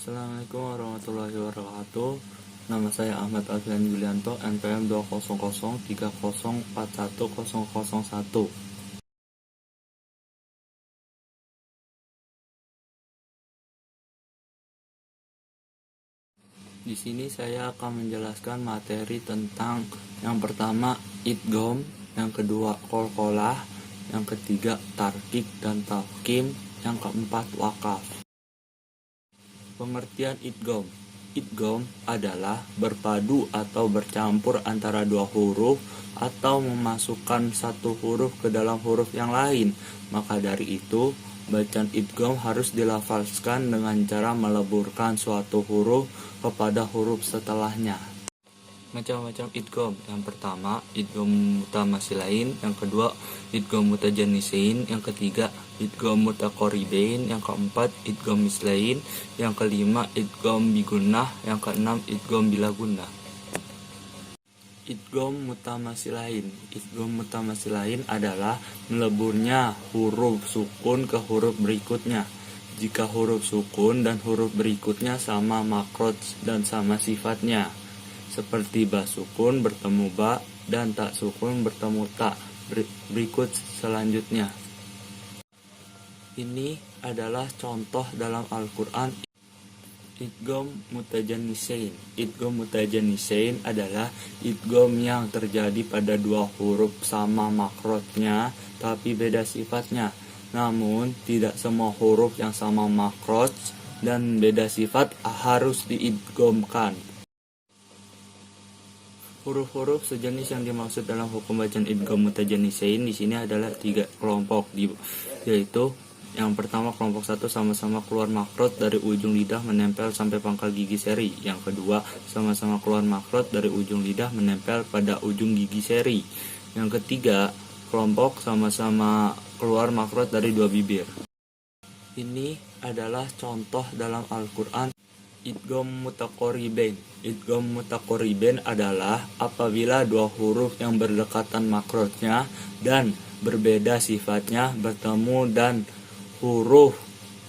Assalamualaikum warahmatullahi wabarakatuh. Nama saya Ahmad Alfian Yulianto, NPM 200304101. Di sini saya akan menjelaskan materi tentang yang pertama idgham, yang kedua qalqalah, yang ketiga tarkik dan tafkhim, yang keempat wakaf. Pengertian idgham. Idgham adalah berpadu atau bercampur antara dua huruf atau memasukkan satu huruf ke dalam huruf yang lain. Maka dari itu, bacaan idgham harus dilafazkan dengan cara meleburkan suatu huruf kepada huruf setelahnya. Macam-macam idgham. Yang pertama, idgham mutamasilain, yang kedua, idgham mutajanisain, yang ketiga, idgham mutaqaribain, yang keempat, idgham mislain, yang kelima, idgham bigunnah, yang keenam, idgham bila gunnah. Idgham mutamasilain. Idgham mutamasilain adalah meleburnya huruf sukun ke huruf berikutnya. Jika huruf sukun dan huruf berikutnya sama makroj dan sama sifatnya, seperti ba sukun bertemu ba dan tak sukun bertemu tak. Berikut selanjutnya. Ini adalah contoh dalam Al-Quran. Idgham mutajanisain. Idgham mutajanisain adalah idgham yang terjadi pada dua huruf sama makrojnya tapi beda sifatnya. Namun tidak semua huruf yang sama makroj dan beda sifat harus diidghamkan. Huruf-huruf sejenis yang dimaksud dalam hukum bacaan idgham mutajanisain di sini adalah 3 kelompok, yaitu yang pertama kelompok 1 sama-sama keluar makrot dari ujung lidah menempel sampai pangkal gigi seri. Yang kedua sama-sama keluar makrot dari ujung lidah menempel pada ujung gigi seri. Yang ketiga kelompok sama-sama keluar makrot dari dua bibir. Ini adalah contoh dalam Al-Quran. Idgham mutaqaribain. Idgham mutaqaribain adalah apabila dua huruf yang berdekatan makrotnya dan berbeda sifatnya bertemu dan huruf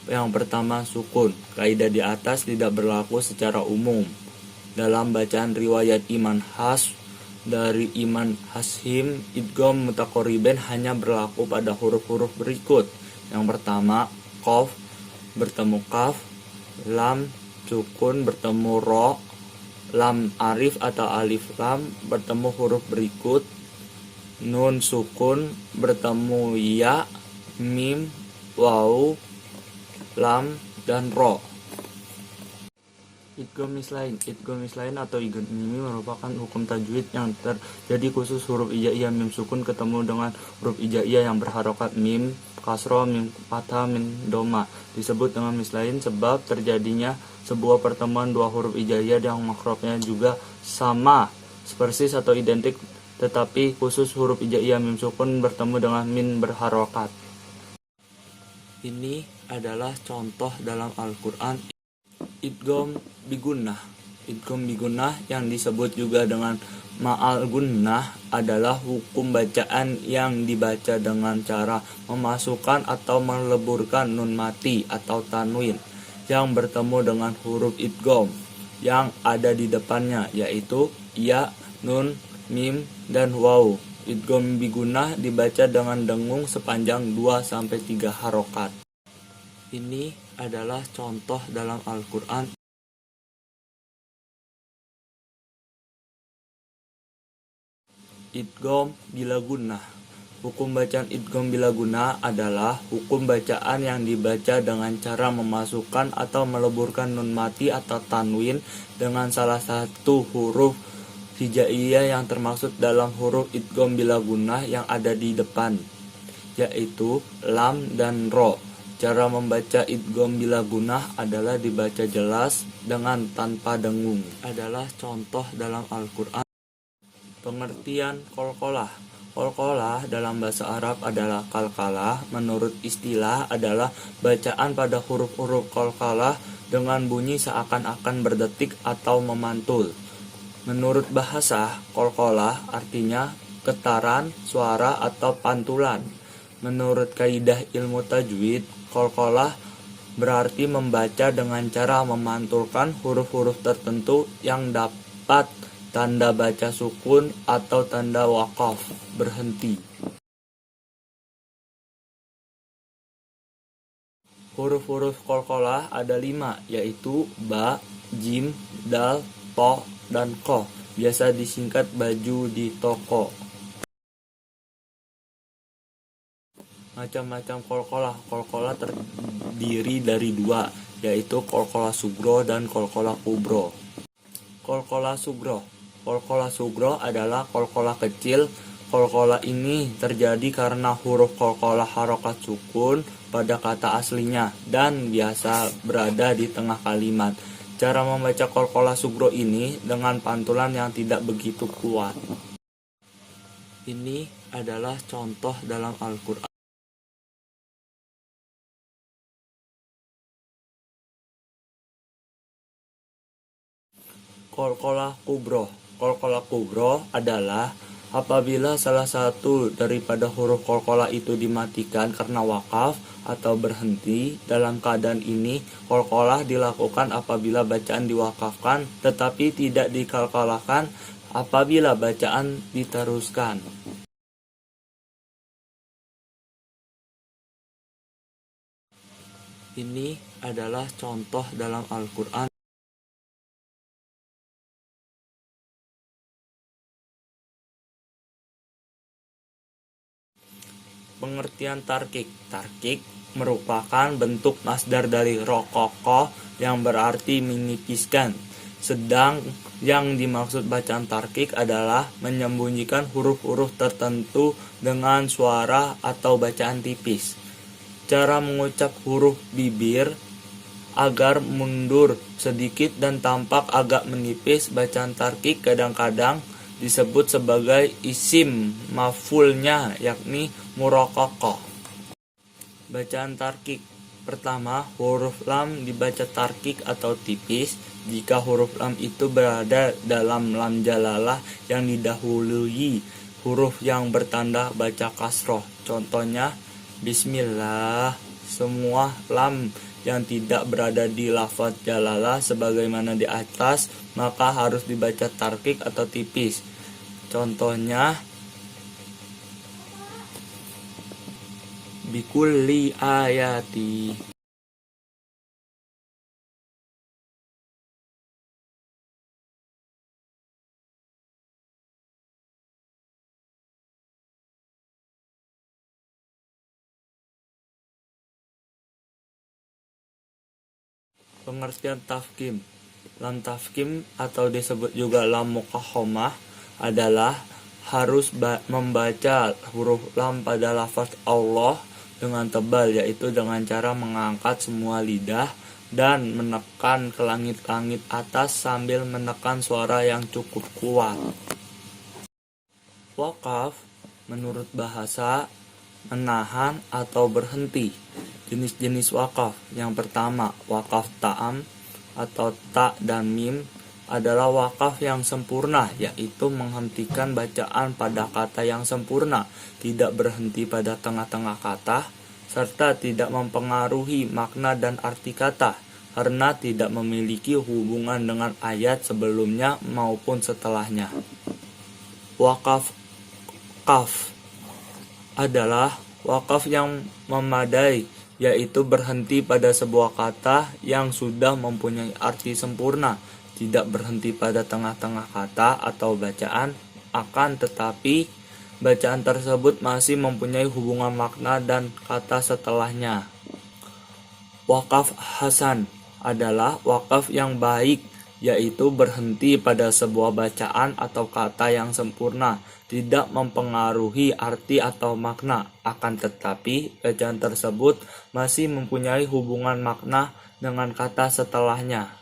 yang pertama sukun. Kaidah di atas tidak berlaku secara umum. Dalam bacaan riwayat Iman Hafs dari Iman Hasim, idgham mutaqaribain hanya berlaku pada huruf-huruf berikut. Yang pertama, qaf bertemu kaf, lam sukun bertemu ro, lam arif atau alif lam bertemu huruf berikut, nun sukun bertemu ya, mim, waw, lam, dan ro. Idgham mislain. Idgham mislain atau idgham mimi merupakan hukum tajwid yang terjadi khusus huruf hijaiyah mim sukun ketemu dengan huruf hijaiyah yang berharokat mim kasro, mim fathah, mim doma. Disebut dengan mislain sebab terjadinya sebuah pertemuan dua huruf hijaiyah yang makrofnya juga sama, persis atau identik, tetapi khusus huruf hijaiyah mim sukun bertemu dengan min berharokat. Ini adalah contoh dalam Al-Quran. Idgham bigunnah. Idgham bigunnah yang disebut juga dengan ma'al gunnah adalah hukum bacaan yang dibaca dengan cara memasukkan atau meleburkan nun mati atau tanwin yang bertemu dengan huruf idgham yang ada di depannya, yaitu ya, nun, mim, dan waw. Idgham bigunnah dibaca dengan dengung sepanjang 2-3 harokat. Ini adalah contoh dalam Al-Quran. Idgham bila gunnah. Hukum bacaan idgham bila gunnah adalah hukum bacaan yang dibaca dengan cara memasukkan atau meleburkan nun mati atau tanwin dengan salah satu huruf hijaiyah yang termaksud dalam huruf idgham bila gunnah yang ada di depan, yaitu lam dan ro. Cara membaca idgham bila gunnah adalah dibaca jelas dengan tanpa dengung. Adalah contoh dalam Al-Quran. Pengertian qalqalah. Qalqalah dalam bahasa Arab adalah qalqalah. Menurut istilah adalah bacaan pada huruf-huruf qalqalah dengan bunyi seakan-akan berdetik atau memantul. Menurut bahasa, qalqalah artinya getaran suara atau pantulan. Menurut kaidah ilmu tajwid, qalqalah berarti membaca dengan cara memantulkan huruf-huruf tertentu yang dapat tanda baca sukun atau tanda wakaf, berhenti. Huruf-huruf qalqalah ada 5, yaitu ba, jim, dal, to, dan ko. Biasa disingkat baju di toko. Macam-macam qalqalah. Qalqalah terdiri dari 2, yaitu qalqalah sugro dan qalqalah kubro. Qalqalah sugro. Qalqalah sugro adalah qalqalah kecil. Qalqalah ini terjadi karena huruf qalqalah harokat sukun pada kata aslinya dan biasa berada di tengah kalimat. Cara membaca qalqalah sugro ini dengan pantulan yang tidak begitu kuat. Ini adalah contoh dalam Al-Quran. Qalqalah kubro. Qalqalah kubro adalah apabila salah satu daripada huruf qalqalah itu dimatikan karena wakaf atau berhenti. Dalam keadaan ini, qalqalah dilakukan apabila bacaan diwakafkan tetapi tidak dikalkalahkan apabila bacaan diteruskan. Ini adalah contoh dalam Al-Quran. Pengertian tarkik. Tarkik merupakan bentuk masdar dari rokoko yang berarti menipiskan. Sedang yang dimaksud bacaan tarkik adalah menyembunyikan huruf-huruf tertentu dengan suara atau bacaan tipis. Cara mengucap huruf bibir agar mundur sedikit dan tampak agak menipis. Bacaan tarkik kadang-kadang disebut sebagai isim maf'ulnya, yakni murokoko. Bacaan tarkik. Pertama, huruf lam dibaca tarkik atau tipis jika huruf lam itu berada dalam lam jalalah yang didahului huruf yang bertanda baca kasroh. Contohnya, bismillah. Semua lam yang tidak berada di lafaz jalalah sebagaimana di atas maka harus dibaca tarkik atau tipis. Contohnya, bikulli ayati. Pengertian tafkim. Lam tafkim atau disebut juga lam mukahomah adalah harus membaca huruf lam pada lafaz Allah dengan tebal, yaitu dengan cara mengangkat semua lidah dan menekan ke langit-langit atas sambil menekan suara yang cukup kuat. Wakaf menurut bahasa menahan atau berhenti. Jenis-jenis wakaf. Yang pertama, wakaf ta'am atau ta dan mim adalah wakaf yang sempurna, yaitu menghentikan bacaan pada kata yang sempurna, tidak berhenti pada tengah-tengah kata, serta tidak mempengaruhi makna dan arti kata, karena tidak memiliki hubungan dengan ayat sebelumnya maupun setelahnya. Wakaf kaf adalah wakaf yang memadai, yaitu berhenti pada sebuah kata yang sudah mempunyai arti sempurna, tidak berhenti pada tengah-tengah kata atau bacaan, akan tetapi bacaan tersebut masih mempunyai hubungan makna dan kata setelahnya. Wakaf hasan adalah wakaf yang baik, yaitu berhenti pada sebuah bacaan atau kata yang sempurna, tidak mempengaruhi arti atau makna, akan tetapi bacaan tersebut masih mempunyai hubungan makna dengan kata setelahnya.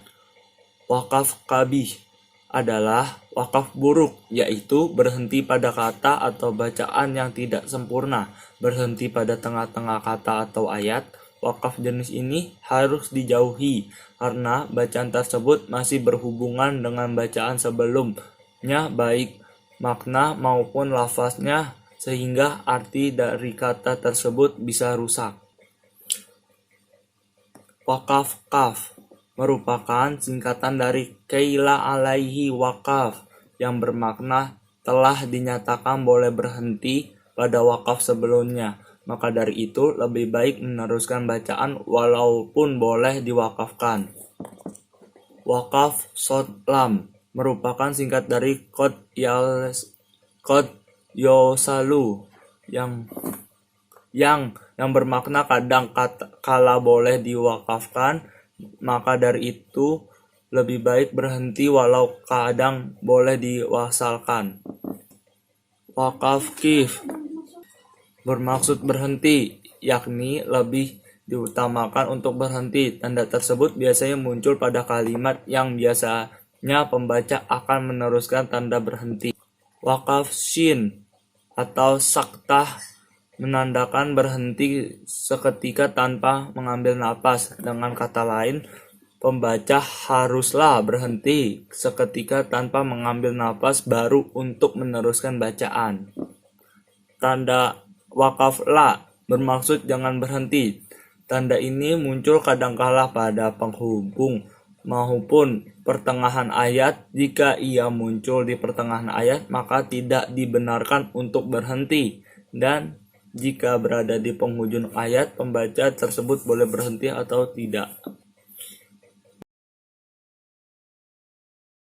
Wakaf kabih adalah wakaf buruk, yaitu berhenti pada kata atau bacaan yang tidak sempurna, berhenti pada tengah-tengah kata atau ayat. Wakaf jenis ini harus dijauhi karena bacaan tersebut masih berhubungan dengan bacaan sebelumnya, baik makna maupun lafaznya, sehingga arti dari kata tersebut bisa rusak. Wakaf kaf merupakan singkatan dari Qila alaihi wakaf yang bermakna telah dinyatakan boleh berhenti pada wakaf sebelumnya. Maka dari itu lebih baik meneruskan bacaan walaupun boleh diwakafkan. Wakaf shod lam merupakan singkat dari Qad yosalu yang bermakna kadang kala boleh diwakafkan. Maka dari itu lebih baik berhenti walau kadang boleh diwasalkan. Wakaf kif bermaksud berhenti, yakni lebih diutamakan untuk berhenti. Tanda tersebut biasanya muncul pada kalimat yang biasanya pembaca akan meneruskan tanda berhenti. Wakaf shin atau saktah menandakan berhenti seketika tanpa mengambil napas. Dengan kata lain, pembaca haruslah berhenti seketika tanpa mengambil napas baru untuk meneruskan bacaan. Tanda wakaf la bermaksud jangan berhenti. Tanda ini muncul kadangkala pada penghubung maupun pertengahan ayat. Jika ia muncul di pertengahan ayat, maka tidak dibenarkan untuk berhenti. Dan jika berada di penghujung ayat, pembaca tersebut boleh berhenti atau tidak.